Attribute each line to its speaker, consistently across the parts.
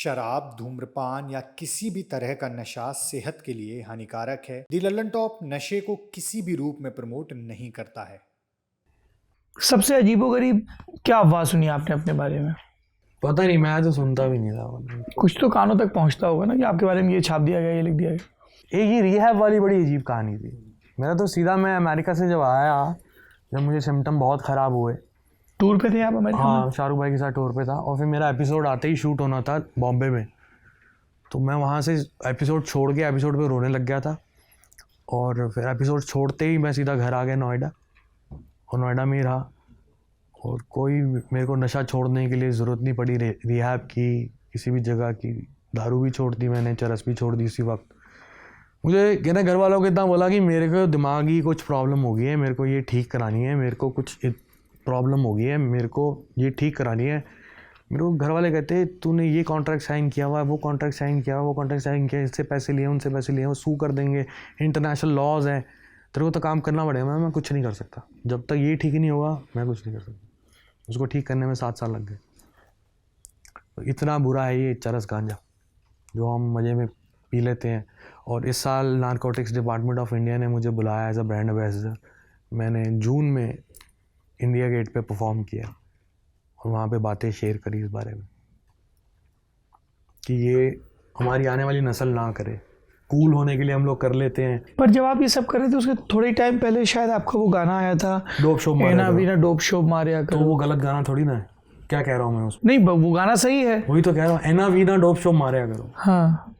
Speaker 1: शराब, धूम्रपान या किसी भी तरह का नशा सेहत के लिए हानिकारक है। दी लल्लन टॉप नशे को किसी भी रूप में प्रमोट नहीं करता है।
Speaker 2: सबसे अजीबोगरीब क्या अफवाह सुनी आपने अपने बारे में?
Speaker 3: पता नहीं, मैं तो सुनता भी नहीं था।
Speaker 2: कुछ तो कानों तक पहुंचता होगा ना कि आपके बारे में ये छाप दिया गया, ये लिख दिया गया।
Speaker 3: एक ये रिहैब वाली बड़ी अजीब कहानी थी। मेरा तो सीधा, मैं अमेरिका से जब आया, जब मुझे सिम्टम बहुत ख़राब हुए,
Speaker 2: टूर पे थे आप अमेरिका में?
Speaker 3: हाँ, शाहरुख भाई के साथ टूर पे था और फिर मेरा एपिसोड आते ही शूट होना था बॉम्बे में। तो मैं वहाँ से एपिसोड छोड़ के एपिसोड पे रोने लग गया था और फिर एपिसोड छोड़ते ही मैं सीधा घर आ गया नोएडा, और नोएडा में ही रहा। और कोई मेरे को नशा छोड़ने के लिए ज़रूरत नहीं पड़ी रिहैब की, किसी भी जगह की। दारू भी छोड़ दी मैंने, चरस भी छोड़ दी उसी वक्त। मुझे कहना घर वालों को इतना बोला कि मेरे को दिमागी कुछ प्रॉब्लम हो गई है, मेरे को ये ठीक करानी है, मेरे को कुछ प्रॉब्लम हो गई है, मेरे को ये ठीक करानी है। मेरे को घर वाले कहते तूने ये कॉन्ट्रैक्ट साइन किया हुआ है, वो कॉन्ट्रैक्ट साइन किया हुआ, वो कॉन्ट्रैक्ट साइन किया, इससे पैसे लिए, उनसे पैसे लिए, वो सू कर देंगे, इंटरनेशनल लॉज हैं, तेरे को तो काम करना पड़ेगा। मैं कुछ नहीं कर सकता, जब तक ये ठीक नहीं होगा मैं कुछ नहीं कर सकता। उसको ठीक करने में 7 साल लग गए। तो इतना बुरा है ये चरस गांजा जो हम मज़े में पी लेते हैं। और इस साल नारकोटिक्स डिपार्टमेंट ऑफ इंडिया ने मुझे बुलाया एज अ ब्रांड एम्बेसडर। मैंने जून में इंडिया गेट पे परफॉर्म किया और वहाँ पे बातें शेयर करी इस बारे में कि ये हमारी आने वाली नस्ल ना करे। कूल होने के लिए हम लोग कर लेते हैं।
Speaker 2: पर जब आप ये सब कर रहे थे उसके थोड़े ही टाइम पहले शायद आपका वो गाना आया था,
Speaker 3: डोप शो मारिया करो।
Speaker 2: बिना डोप शो मारिया
Speaker 3: तो
Speaker 2: करो।
Speaker 3: वो गलत गाना थोड़ी ना है, क्या कह रहा हूँ मैं उसमें?
Speaker 2: नहीं, वो गाना सही है।
Speaker 3: वही तो कह रहा हूँ, एना वीना डोप शो मारिया करो।
Speaker 2: हाँ,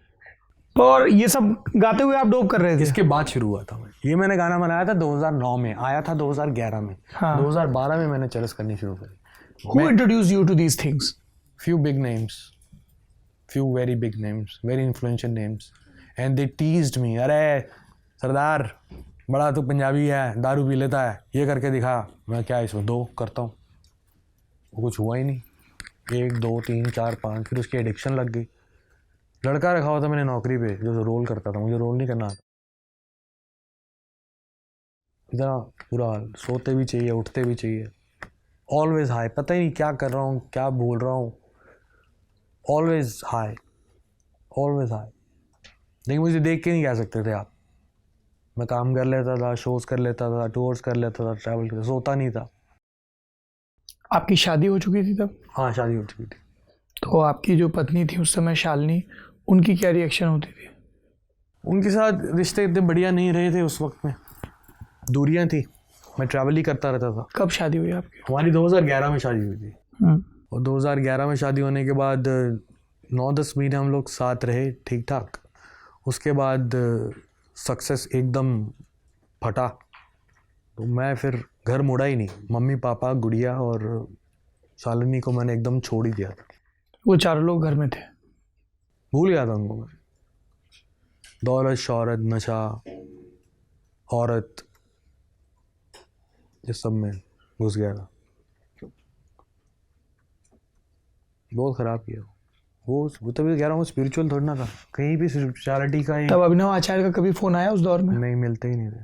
Speaker 2: और ये सब गाते हुए आप डोप कर रहे थे?
Speaker 3: इसके बाद शुरू हुआ था। ये मैंने गाना बनाया था 2009 में, आया था 2011 में।
Speaker 2: हाँ।
Speaker 3: 2012 में मैंने चरस करनी शुरू करी।
Speaker 2: Who introduced you to these things?
Speaker 3: Few big names, few very big names, very influential names, and they teased me. अरे सरदार, बड़ा तू पंजाबी है, दारू पी लेता है, ये करके दिखा। मैं क्या इसमें 2 करता हूँ, वो कुछ हुआ ही नहीं। 1 2 3 4 5, फिर उसकी एडिक्शन लग गई। लड़का रखा हुआ था मैंने नौकरी पे जो रोल करता था, मुझे रोल नहीं करना आता। इतना बुरा हाल, सोते भी चाहिए, उठते भी चाहिए, ऑलवेज हाई, पता ही नहीं क्या कर रहा हूँ, क्या बोल रहा हूँ, ऑलवेज हाई, ऑलवेज हाई। लेकिन मुझे देख के नहीं कह सकते थे आप। मैं काम कर लेता था, शोज़ कर लेता था, टूर्स कर लेता था, ट्रैवल कर, सोता नहीं था।
Speaker 2: आपकी शादी हो चुकी थी तब?
Speaker 3: हाँ, शादी हो चुकी थी।
Speaker 2: तो आपकी जो पत्नी थी उस समय, शालिनी, उनकी क्या रिएक्शन होती थी?
Speaker 3: उनके साथ रिश्ते इतने बढ़िया नहीं रहे थे उस वक्त में, दूरियां थी, मैं ट्रैवल ही करता रहता था।
Speaker 2: कब शादी हुई आपकी?
Speaker 3: हमारी 2011 में शादी हुई थी। और 2011 में शादी होने के बाद 9-10 महीने हम लोग साथ रहे ठीक ठाक। उसके बाद सक्सेस एकदम फटा, तो मैं फिर घर मुड़ा ही नहीं। मम्मी पापा, गुड़िया और शालिनी को मैंने एकदम छोड़ ही दिया था।
Speaker 2: वो चारों लोग घर में थे?
Speaker 3: भूल गया था उनको मैं। दौलत, शौहरत, नशा, औरत, इस सब में घुस गया था। बहुत ख़राब किया वो तभी कह रहा हूँ, स्पिरिचुअल थोड़ा ना था, कहीं भी स्पिरिचुअलिटी का ही।
Speaker 2: तब अभिनव आचार्य का कभी फ़ोन आया उस दौर में?
Speaker 3: नहीं, मिलते ही नहीं थे।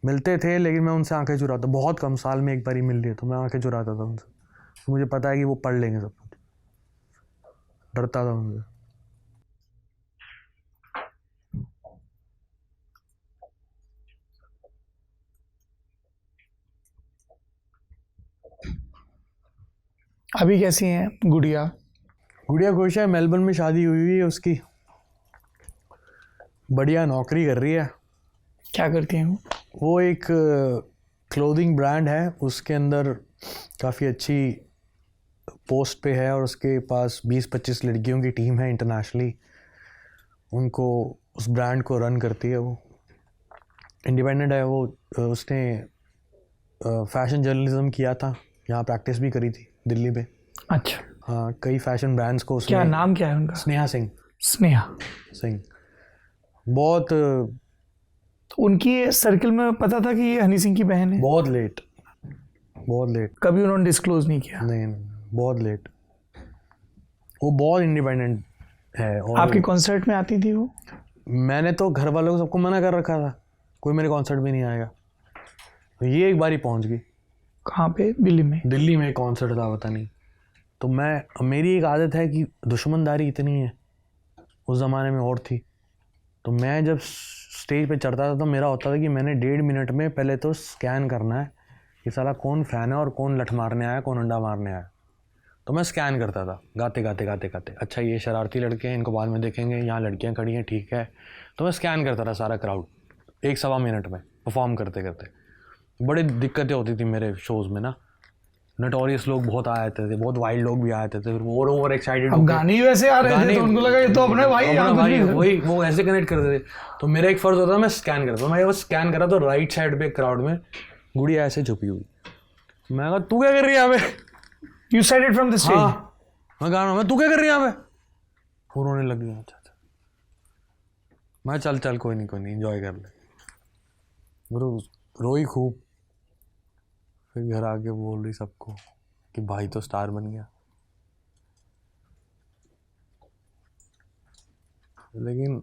Speaker 3: मिलते थे लेकिन मैं उनसे आंखें चुराता, बहुत कम, साल में एक बार ही मिल लिए, तो मैं आंखें चुराता था उनसे। तो मुझे पता है कि वो पढ़ लेंगे सब कुछ, डरता था उनसे।
Speaker 2: अभी कैसी हैं गुड़िया?
Speaker 3: गुड़िया खुश है, मेलबर्न में शादी हुई है उसकी, बढ़िया नौकरी कर रही है।
Speaker 2: क्या करती हैं
Speaker 3: वो एक क्लोथिंग ब्रांड है, उसके अंदर काफ़ी अच्छी पोस्ट पे है और उसके पास 20-25 लड़कियों की टीम है इंटरनेशनली। उनको, उस ब्रांड को रन करती है। वो इंडिपेंडेंट है। वो उसने फैशन जर्नलिज्म किया था, यहाँ प्रैक्टिस भी करी थी दिल्ली में।
Speaker 2: अच्छा।
Speaker 3: हाँ, कई फैशन ब्रांड्स को उसने।
Speaker 2: क्या नाम क्या है उनका?
Speaker 3: स्नेहा सिंह।
Speaker 2: स्नेहा
Speaker 3: सिंह बहुत
Speaker 2: तो उनकी सर्कल में पता था कि ये हनी सिंह की बहन है?
Speaker 3: बहुत लेट, बहुत लेट।
Speaker 2: कभी उन्होंने डिस्क्लोज नहीं किया?
Speaker 3: नहीं, बहुत लेट। वो बहुत इंडिपेंडेंट है। और
Speaker 2: आपके कॉन्सर्ट में आती थी वो?
Speaker 3: मैंने तो घर वालों को सबको मना कर रखा था, कोई मेरे कॉन्सर्ट में नहीं आएगा। तो ये एक बार ही पहुंच गई।
Speaker 2: कहाँ पे? दिल्ली में?
Speaker 3: दिल्ली में कॉन्सर्ट था, पता नहीं तो मेरी एक आदत है कि दुश्मनदारी इतनी है, उस ज़माने में और थी। तो मैं जब स्टेज पे चढ़ता था तो मेरा होता था कि मैंने 1.5 मिनट में पहले तो स्कैन करना है कि साला कौन फ़ैन है और कौन लठ मारने आया, कौन अंडा मारने आया। तो मैं स्कैन करता था गाते गाते। अच्छा ये शरारती लड़के हैं, इनको बाद में देखेंगे, यहाँ लड़कियाँ खड़ी हैं, ठीक है। तो मैं स्कैन करता था सारा क्राउड 1-1.25 मिनट में परफॉर्म करते करते। बड़ी दिक्कतें होती थी मेरे शोज़ में ना, नोटोरियस लोग बहुत आए थे, बहुत वाइल्ड लोग भी आए थे, फिर ओवर एक्साइटेड
Speaker 2: अब गाने ही वैसे आ रहे थे तो उनको लगा ये तो अपने भाई यहाँ कुछ भी
Speaker 3: वही वो ऐसे कनेक्ट करते थे। तो मेरा एक फ़र्ज़ होता था मैं स्कैन करता था। मैं वो स्कैन करा तो राइट साइड पे क्राउड में गुड़िया ऐसे छुपी हुई। मैं कहा तू क्या कर रही है यहाँ पे?
Speaker 2: You said it from the stage?
Speaker 3: हाँ, मैं गा रहा हूँ, मैं तू क्या कर रही है यहाँ पे? वो रोने लग गया। अच्छा, मैं चल कोई नहीं एंजॉय कर ले। रोई खूब, फिर घर आके बोल रही सबको कि भाई तो स्टार बन गया। लेकिन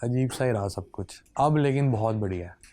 Speaker 3: अजीब सा ही रहा सब कुछ अब, लेकिन बहुत बढ़िया है।